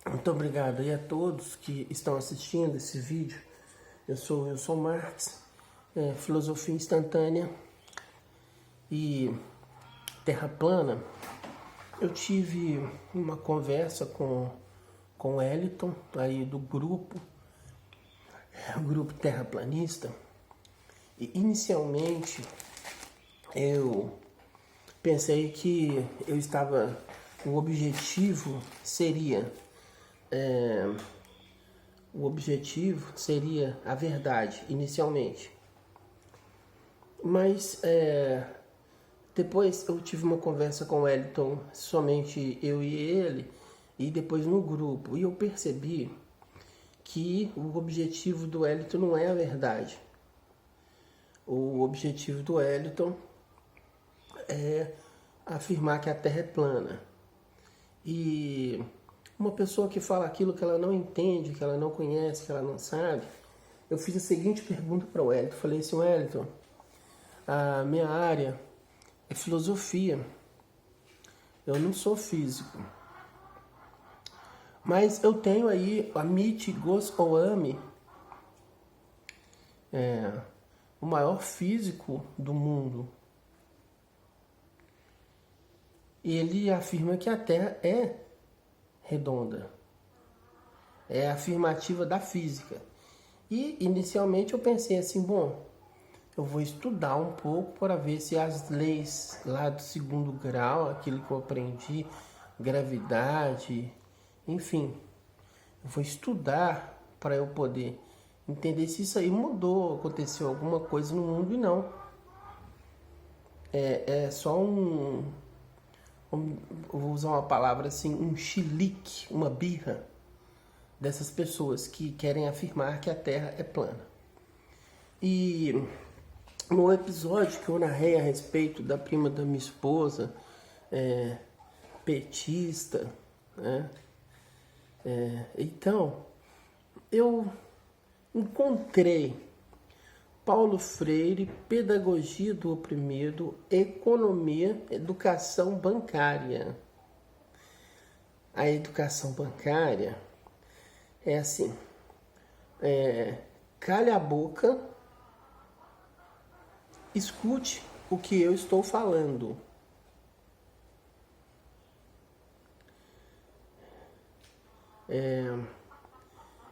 Muito obrigado aí a todos que estão assistindo esse vídeo. Eu sou Wilson Marques, Filosofia Instantânea e Terra Plana. Eu tive uma conversa com o Wellington, aí do grupo, o grupo Terraplanista. E inicialmente eu pensei que o objetivo seria a verdade, inicialmente. Mas depois eu tive uma conversa com o Wellington, somente eu e ele, e depois no grupo. E eu percebi que o objetivo do Wellington não é a verdade. O objetivo do Wellington é afirmar que a Terra é plana. E uma pessoa que fala aquilo que ela não entende, que ela não conhece, que ela não sabe, eu fiz a seguinte pergunta para o Wellington. Falei assim: Wellington, a minha área é filosofia. Eu não sou físico. Mas eu tenho aí Amit Goswami, o maior físico do mundo. E ele afirma que a Terra é redonda. É a afirmativa da física. E inicialmente eu pensei assim, bom, eu vou estudar um pouco para ver se as leis lá do segundo grau, aquilo que eu aprendi, gravidade, enfim, eu vou estudar para eu poder entender se isso aí mudou, aconteceu alguma coisa no mundo. E não. É só eu vou usar uma palavra assim, um chilique, uma birra dessas pessoas que querem afirmar que a Terra é plana. E no episódio que eu narrei a respeito da prima da minha esposa, petista, né? Então, eu encontrei Paulo Freire, Pedagogia do Oprimido, Economia, Educação Bancária. A educação bancária é assim, calha a boca, escute o que eu estou falando.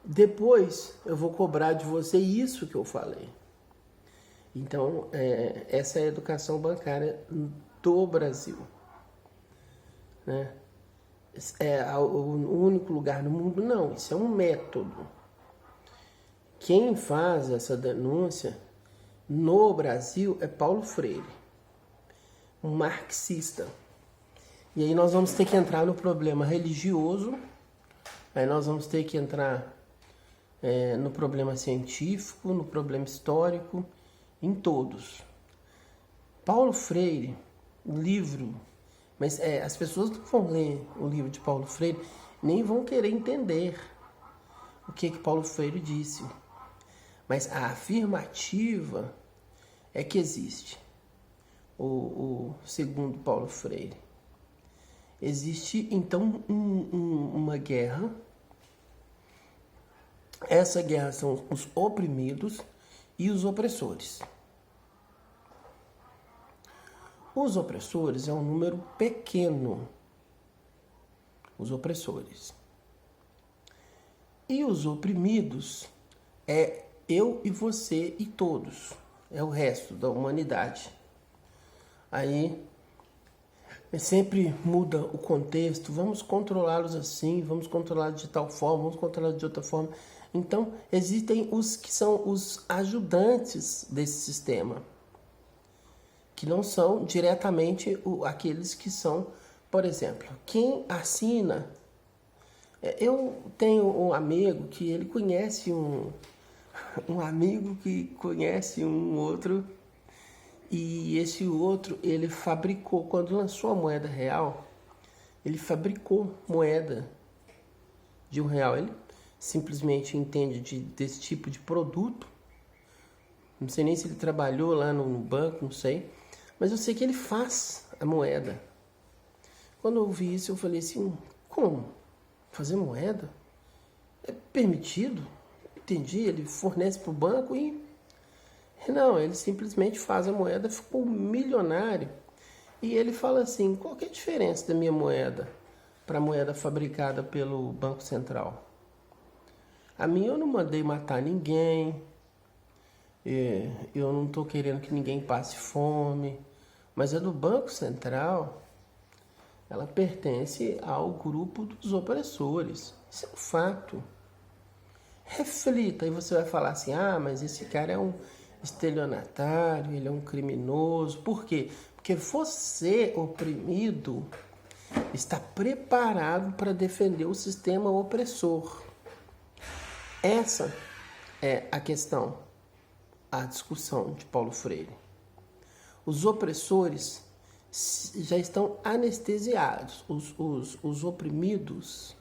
Depois eu vou cobrar de você isso que eu falei. Então, essa é a educação bancária do Brasil, né? É o único lugar no mundo? Não, isso é um método. Quem faz essa denúncia no Brasil é Paulo Freire, um marxista. E aí nós vamos ter que entrar no problema religioso, aí nós vamos ter que entrar no problema científico, no problema histórico, em todos. Paulo Freire, livro, mas as pessoas que vão ler o livro de Paulo Freire nem vão querer entender o que Paulo Freire disse. Mas a afirmativa é que existe. O segundo Paulo Freire. Existe, então, uma guerra. Essa guerra são os oprimidos e os opressores. Os opressores é um número pequeno. Os opressores. E os oprimidos é eu e você e todos. É o resto da humanidade. Aí sempre muda o contexto. Vamos controlá-los assim, vamos controlá-los de tal forma, vamos controlá-los de outra forma. Então, existem os que são os ajudantes desse sistema, que não são diretamente aqueles que são, por exemplo, quem assina. Eu tenho um amigo que ele conhece um amigo que conhece um outro, e esse outro, ele fabricou, quando lançou a moeda real, ele fabricou moeda de R$1. Ele simplesmente entende desse tipo de produto. Não sei nem se ele trabalhou lá no banco, não sei. Mas eu sei que ele faz a moeda. Quando eu vi isso, eu falei assim, como? Fazer moeda? É permitido? Entendi, ele fornece para o banco e... Não, ele simplesmente faz a moeda, ficou milionário. E ele fala assim, qual que é a diferença da minha moeda para a moeda fabricada pelo Banco Central? A minha eu não mandei matar ninguém, eu não estou querendo que ninguém passe fome, mas a do Banco Central, ela pertence ao grupo dos opressores. Isso é um fato. Reflita, e você vai falar assim, mas esse cara é um estelionatário, ele é um criminoso. Por quê? Porque você, oprimido, está preparado para defender o sistema opressor. Essa é a questão, a discussão de Paulo Freire. Os opressores já estão anestesiados, os oprimidos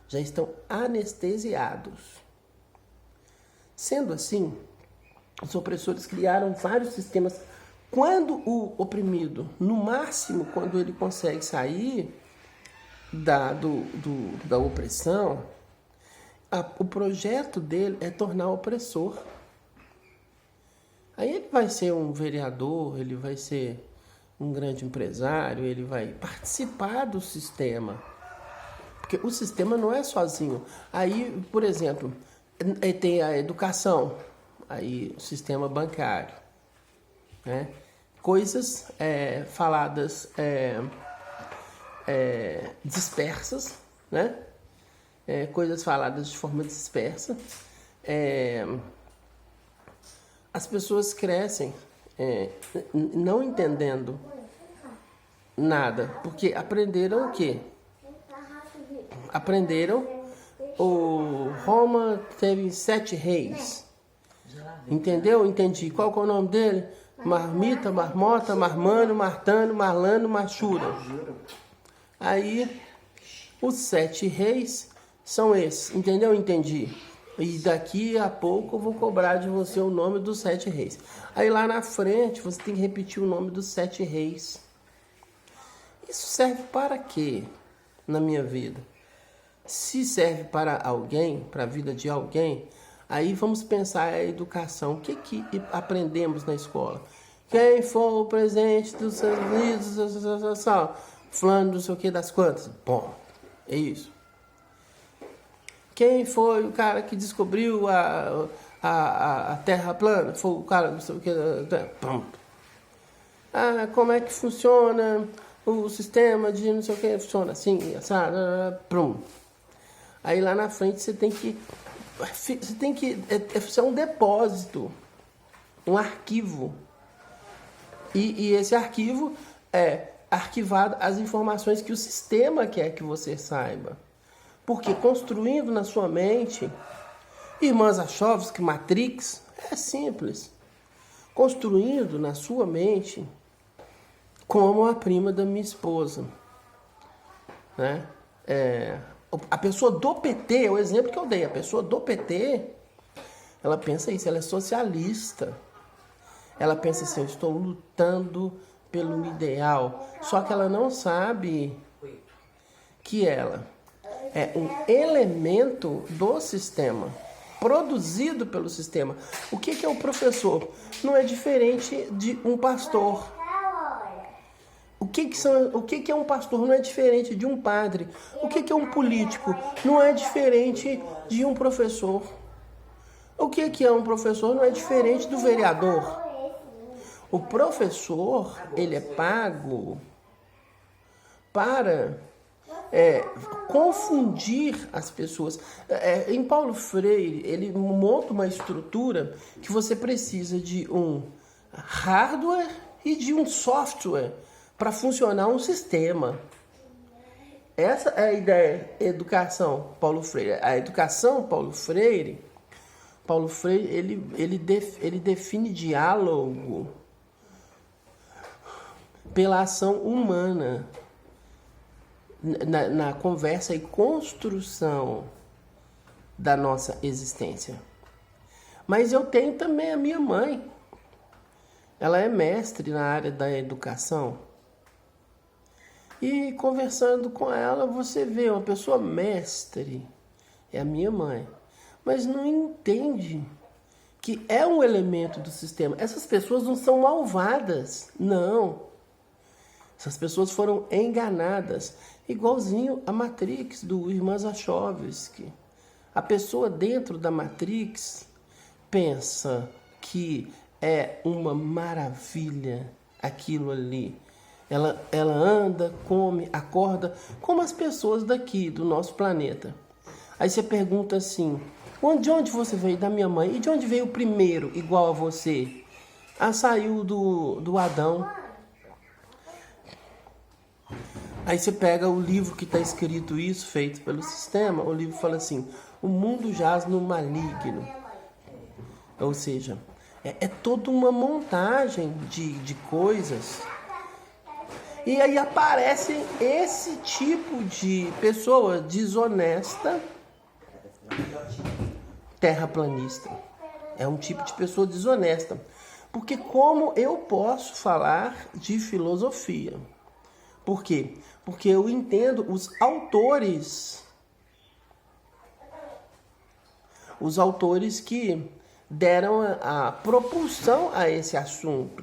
já estão anestesiados. Sendo assim, os opressores criaram vários sistemas. Quando o oprimido, no máximo, quando ele consegue sair da opressão, o projeto dele é tornar opressor. Aí ele vai ser um vereador, ele vai ser um grande empresário, ele vai participar do sistema. Porque o sistema não é sozinho. Aí, por exemplo, tem a educação, aí o sistema bancário, né? Coisas faladas dispersas, né? Coisas faladas de forma dispersa. As pessoas crescem não entendendo nada, porque aprenderam o quê? Aprenderam Roma teve 7 reis. Entendeu? Entendi. Qual que é o nome dele? Marmita, Marmota, Marmano, Martano, Marlano, Machura. Aí, os 7 reis são esses. Entendeu? Entendi. E daqui a pouco eu vou cobrar de você o nome dos 7 reis. Aí lá na frente você tem que repetir o nome dos 7 reis. Isso serve para quê na minha vida? Se serve para alguém, para a vida de alguém, aí vamos pensar a educação. O que aprendemos na escola? Quem for o presidente dos Estados Unidos, fulano não sei o que das quantas. Bom, é isso. Quem foi o cara que descobriu a Terra plana? Foi o cara não sei o que. Pronto. Como é que funciona o sistema de não sei o que? Funciona assim, sabe? Pronto. Aí lá na frente você tem que é um depósito, um arquivo. E esse arquivo é arquivado as informações que o sistema quer que você saiba. Porque construindo na sua mente, irmãs Wachowski, Matrix, é simples. Construindo na sua mente, como a prima da minha esposa, né? A pessoa do PT, o exemplo que eu dei, a pessoa do PT, ela pensa isso, ela é socialista. Ela pensa assim, eu estou lutando pelo ideal. Só que ela não sabe que ela é um elemento do sistema, produzido pelo sistema. O que é um professor? Não é diferente de um pastor. O que é um pastor? Não é diferente de um padre. O que é um político? Não é diferente de um professor. O que é um professor? Não é diferente do vereador. O professor, ele é pago para confundir as pessoas. Em Paulo Freire, ele monta uma estrutura que você precisa de um hardware e de um software para funcionar um sistema. Essa é a ideia, educação Paulo Freire. A educação Paulo Freire, ele define diálogo pela ação humana, na conversa e construção da nossa existência. Mas eu tenho também a minha mãe. Ela é mestre na área da educação. E conversando com ela, você vê uma pessoa mestre, é a minha mãe, mas não entende que é um elemento do sistema. Essas pessoas não são malvadas, não. Essas pessoas foram enganadas, igualzinho a Matrix do irmão Wachowski. A pessoa dentro da Matrix pensa que é uma maravilha aquilo ali. Ela anda, come, acorda, como as pessoas daqui, do nosso planeta. Aí você pergunta assim, de onde você veio? Da minha mãe. E de onde veio o primeiro, igual a você? Ah, saiu do Adão. Aí você pega o livro que está escrito isso, feito pelo sistema, o livro fala assim, o mundo jaz no maligno. Ou seja, é toda uma montagem de coisas. E aí aparece esse tipo de pessoa desonesta, terraplanista. É um tipo de pessoa desonesta. Porque como eu posso falar de filosofia? Por quê? Porque eu entendo os autores que deram a propulsão a esse assunto.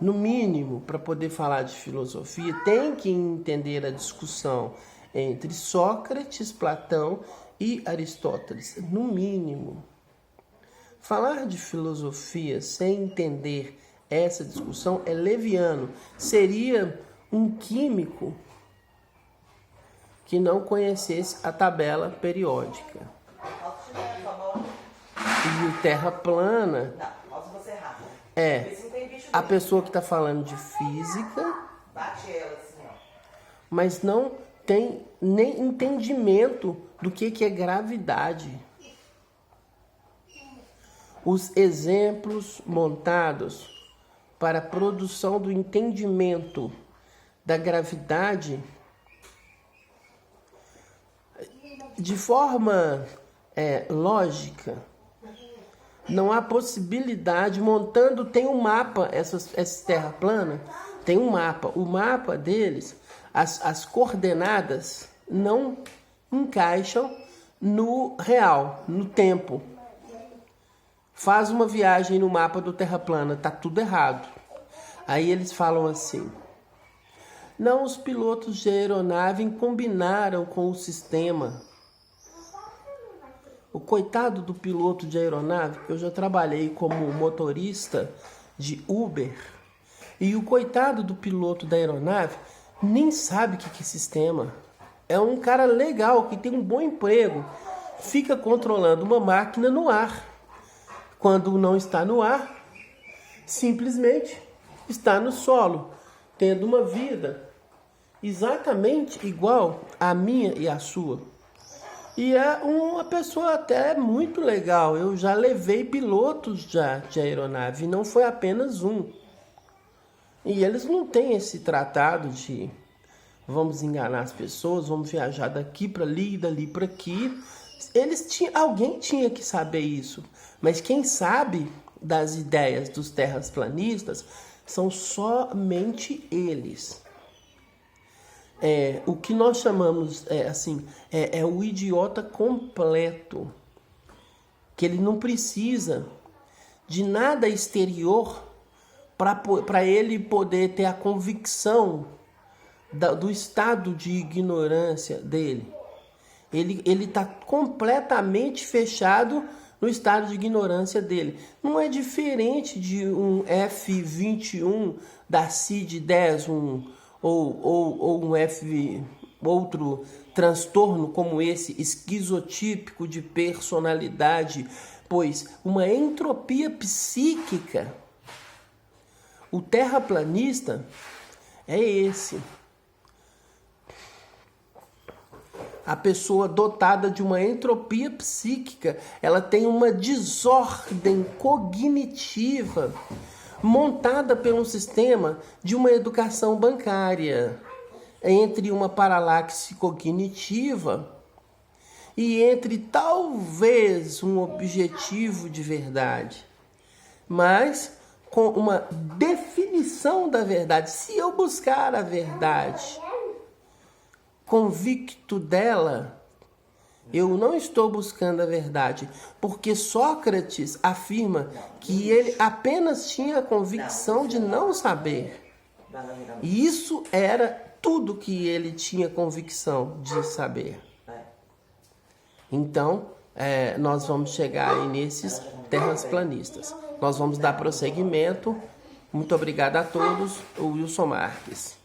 No mínimo, para poder falar de filosofia, tem que entender a discussão entre Sócrates, Platão e Aristóteles. No mínimo. Falar de filosofia sem entender essa discussão é leviano. Seria um químico que não conhecesse a tabela periódica. E o terra plana é a pessoa que está falando de física, mas não tem nem entendimento do que é gravidade. Os exemplos montados para a produção do entendimento da gravidade de forma lógica, não há possibilidade, montando, tem um mapa, essa terra plana, tem um mapa. O mapa deles, as coordenadas não encaixam no real, no tempo. Faz uma viagem no mapa do terra plana, tá tudo errado. Aí eles falam assim, não, os pilotos de aeronave combinaram com o sistema. O coitado do piloto de aeronave, eu já trabalhei como motorista de Uber, e o coitado do piloto da aeronave nem sabe o que é sistema. É um cara legal, que tem um bom emprego, fica controlando uma máquina no ar. Quando não está no ar, simplesmente está no solo, tendo uma vida exatamente igual à minha e à sua. E é uma pessoa até muito legal. Eu já levei pilotos de aeronave, não foi apenas um. E eles não têm esse tratado de vamos enganar as pessoas, vamos viajar daqui para ali, dali para aqui. Alguém tinha que saber isso. Mas quem sabe das ideias dos terraplanistas são somente eles. O que nós chamamos é o idiota completo, que ele não precisa de nada exterior para ele poder ter a convicção do estado de ignorância dele. Ele está completamente fechado no estado de ignorância dele. Não é diferente de um F21 da CID-10, ou um outro transtorno como esse, esquizotípico de personalidade, pois uma entropia psíquica. O terraplanista é esse. A pessoa dotada de uma entropia psíquica, ela tem uma desordem cognitiva montada pelo sistema de uma educação bancária, entre uma paralaxe cognitiva e entre talvez um objetivo de verdade, mas com uma definição definição da verdade. Se eu buscar a verdade convicto dela, eu não estou buscando a verdade, porque Sócrates afirma que ele apenas tinha a convicção de não saber. E isso era tudo que ele tinha convicção de saber. Então, nós vamos chegar aí nesses terraplanistas. Nós vamos dar prosseguimento. Muito obrigado a todos. O Wilson Marques.